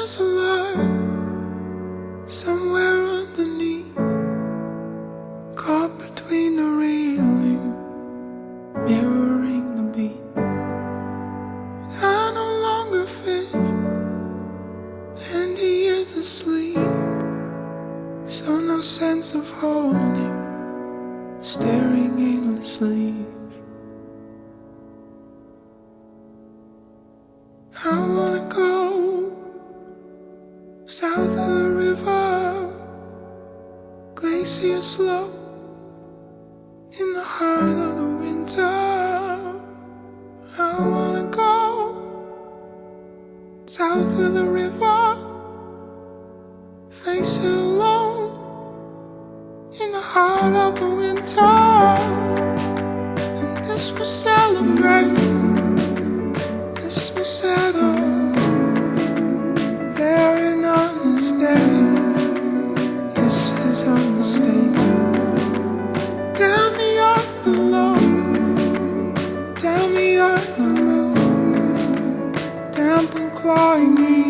there's a light somewhere underneath, caught between the railing, mirroring the beat. I no longer fish, and he is asleep, so no sense of holding, staring aimlessly. I wanna go south of the river, glacier slow, in the heart of the winter. I wanna go south of the river, face it alone, in the heart of the winter. And this will celebrate, this will settle, there in understanding. This is a mistake. Down the earth below, down the earth the moon, damp and clawing me.